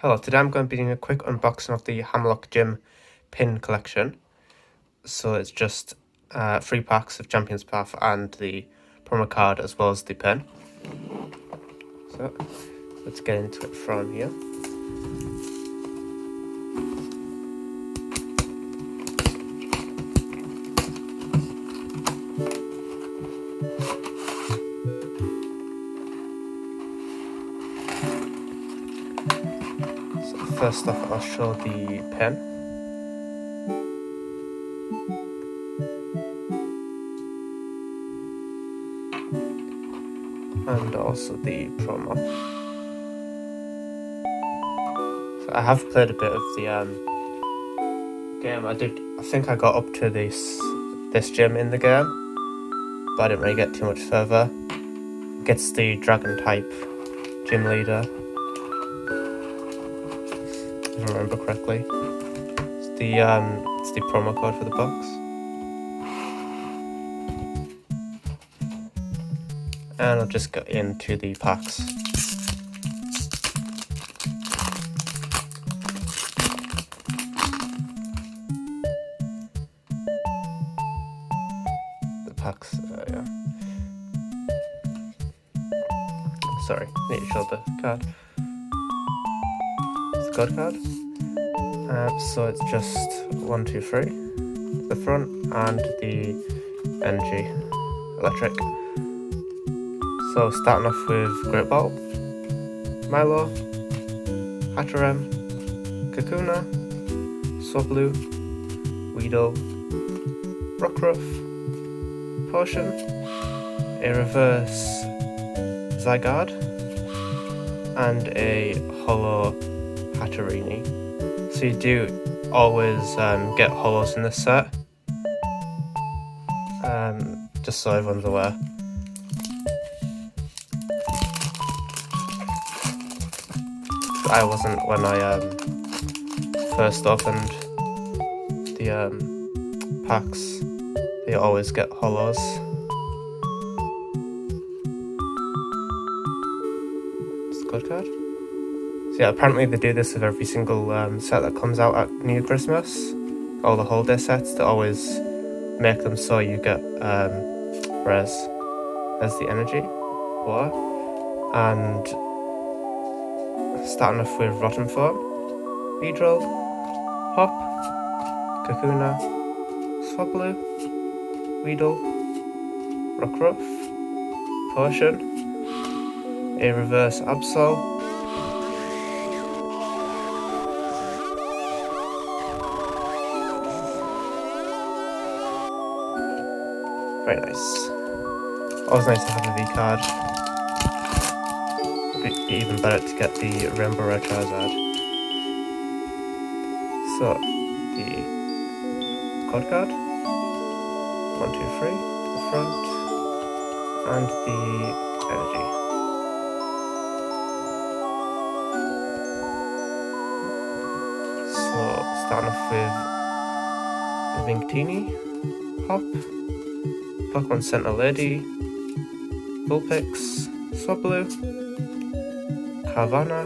Hello, today I'm going to be doing a quick unboxing of the Hammerlocke Gym Pin Collection. So it's just 3 packs of Champion's Path and the promo card as well as the pin. So let's get into it from here. First off, I'll show the pen. And also the promo. So I have played a bit of the game. I think I got up to this gym in the game, but I didn't really get too much further. Gets the dragon type gym leader, if I remember correctly. It's the promo code for the box. And I'll just get into the packs. The packs, yeah. Sorry, need to show the card. It's the code card. So it's just 1, 2, 3, the front, and the energy electric. So starting off with Great Ball, Milo, Hatterem, Kakuna, Swablu, Weedle, Rockruff, Potion, a reverse Zygarde, and a holo Hatterini. So you do always get holos in this set, just so everyone's aware. I wasn't when I first opened the packs. They always get holos. It's a good card. So yeah, apparently they do this with every single set that comes out at New Christmas. All the holiday sets, they always make them so you get res. There's the energy, water, and starting off with Rotten Form, Beedrill, Hop, Kakuna, Swablu, Weedle, Rockruff, Potion, a reverse Absol, very nice. Always nice to have a V card. Even better to get the Rainbow Red Charizard. So, the code card, 1, 2, 3, the front, and the energy. So, starting off with Vinctini, Hop, Pokemon Center Lady, Vulpix, Swablu, Carvana,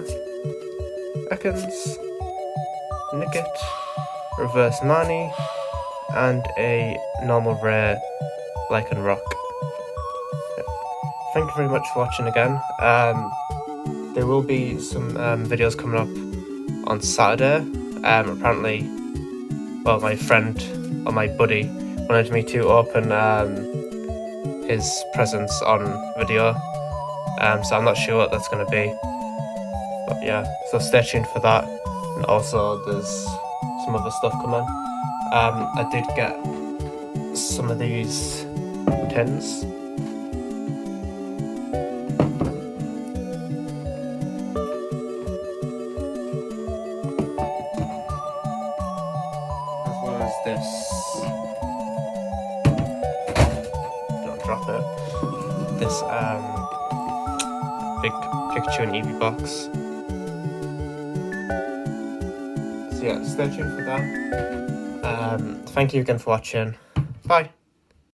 Ekans, Nickit, Reverse Marnie, and a normal rare Lycanroc. Thank you very much for watching again. There will be some videos coming up on Saturday. Apparently, well, my friend or my buddy wanted me to open his presents on video. So I'm not sure what that's going to be. But yeah, so stay tuned for that. And also there's some other stuff coming. I did get some of these tins. As well as this. Don't drop it. This big Pikachu and Eevee box. So yeah, stay tuned for that. Thank you again for watching. Bye.